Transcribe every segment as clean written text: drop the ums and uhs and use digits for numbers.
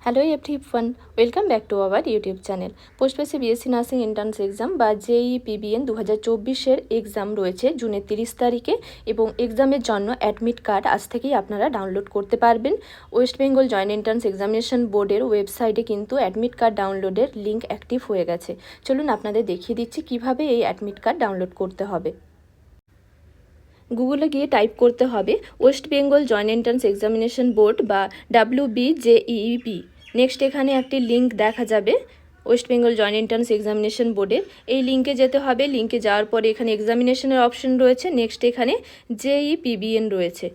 Hello everyone, welcome back to our YouTube channel. Post basic BSc nursing entrance exam বা জেই PBN 2024-এর exam রয়েছে জুনের 30 তারিখে এবং এক্সামের জন্য অ্যাডমিট কার্ড আজ থেকেই আপনারা ডাউনলোড করতে পারবেন। West Bengal joint entrance examination বোর্ডের ওয়েবসাইটে কিন্তু অ্যাডমিট কার্ড ডাউনলোডের লিঙ্ক অ্যাক্টিভ হয়ে গেছে। চলুন আপনাদের দেখিয়ে দিচ্ছি কিভাবে এই অ্যাডমিট কার্ড ডাউনলোড করতে হবে। গুগলে গিয়ে টাইপ করতে হবে West Bengal joint entrance examination board বা WBJEB। নেক্সট এখানে একটি লিঙ্ক দেখা যাবে West Bengal joint entrance examination বোর্ডের। এই লিঙ্কে যেতে হবে। লিঙ্কে যাওয়ার পরে এখানে এক্সামিনেশনের অপশন রয়েছে। নেক্সট এখানে JEPBN রয়েছে।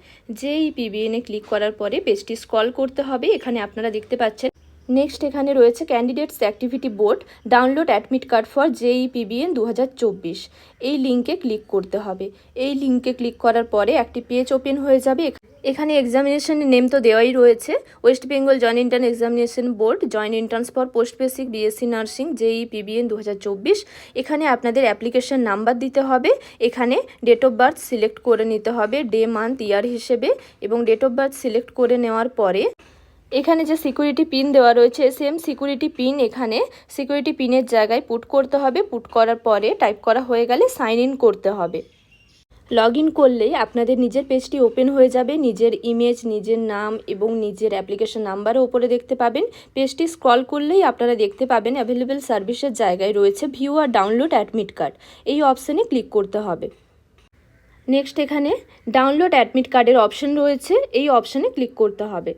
JEPBN ক্লিক করার পরে পেজটি স্ক্রল করতে হবে। এখানে আপনারা দেখতে পাচ্ছেন নেক্সট এখানে রয়েছে candidates activity board download admit card for JEPBN 2024। এই লিঙ্কে ক্লিক করতে হবে। এই লিঙ্কে ক্লিক করার পরে একটি পেজ ওপেন হয়ে যাবে। এখানে এক্সামিনেশনের নেম তো দেওয়াই রয়েছে, West Bengal joint entrance examination board joint entrance for post basic BSc nursing JEPBN 2024। এখানে আপনাদের অ্যাপ্লিকেশন নাম্বার দিতে হবে। এখানে ডেট অফ বার্থ সিলেক্ট করে নিতে হবে ডে মান্থ ইয়ার হিসেবে এবং ডেট অফ বার্থ সিলেক্ট করে নেওয়ার পরে এখানে যে সিকিউরিটি পিন দেওয়া রয়েছে সেম সিকিউরিটি পিন এখানে সিকিউরিটি পিনের জায়গায় পুট করতে হবে। পুট করার পরে টাইপ করা হয়ে গেলে সাইন ইন করতে হবে। লগ ইন করলেই আপনাদের নিজের পেজটি ওপেন হয়ে যাবে। নিজের ইমেজ, নিজের নাম এবং নিজের অ্যাপ্লিকেশন নাম্বারও ওপরে দেখতে পাবেন। পেজটি স্ক্রল করলেই আপনারা দেখতে পাবেন অ্যাভেলেবেল সার্ভিসের জায়গায় রয়েছে ভিউ আর ডাউনলোড অ্যাডমিট কার্ড। এই অপশানে ক্লিক করতে হবে। নেক্সট এখানে ডাউনলোড অ্যাডমিট কার্ডের অপশন রয়েছে। এই অপশানে ক্লিক করতে হবে।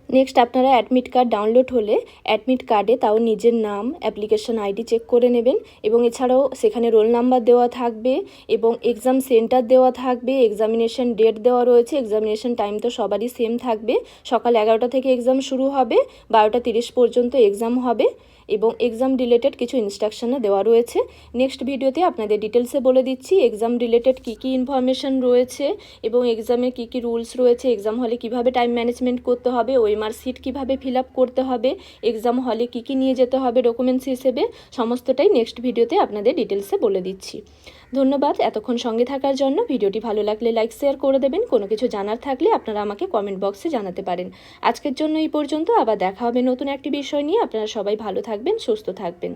নেক্সট আপনারা অ্যাডমিট কার্ড ডাউনলোড হলে অ্যাডমিট কার্ডে তাও নিজের নাম, অ্যাপ্লিকেশন আইডি চেক করে নেবেন এবং এছাড়াও সেখানে রোল নাম্বার দেওয়া থাকবে এবং এক্সাম সেন্টার দেওয়া থাকবে, এক্সামিনেশন ডেট দেওয়া রয়েছে। এক্সামিনেশন টাইম তো সবারই সেম থাকবে। সকাল 11টা থেকে এক্সাম শুরু হবে, 12টা 30 পর্যন্ত এক্সাম হবে এবং এক্সাম রিলেটেড কিছু ইনস্ট্রাকশনও দেওয়া রয়েছে। নেক্সট ভিডিওতে আপনাদের ডিটেলসে বলে দিচ্ছি এক্সাম রিলেটেড কী কী ইনফরমেশন রয়েছে এবং এক্সামে কী কী রুলস রয়েছে, এক্সাম হলে কিভাবে টাইম ম্যানেজমেন্ট করতে হবে, ওএমআর সিট কীভাবে ফিল আপ করতে হবে, এক্সাম হলে কী কী নিয়ে যেতে হবে ডকুমেন্টস হিসেবে, সমস্তটাই নেক্সট ভিডিওতে আপনাদের ডিটেলসে বলে দিচ্ছি। ধন্যবাদ এতক্ষণ সঙ্গে থাকার জন্য। ভিডিওটি ভালো লাগলে লাইক শেয়ার করে দেবেন। কোনো কিছু জানার থাকলে আপনারা আমাকে কমেন্ট বক্সে জানাতে পারেন। আজকের জন্য এই পর্যন্ত, আবার দেখা হবে নতুন একটি বিষয় নিয়ে। আপনারা সবাই ভালো থাকবেন, সুস্থ থাকবেন।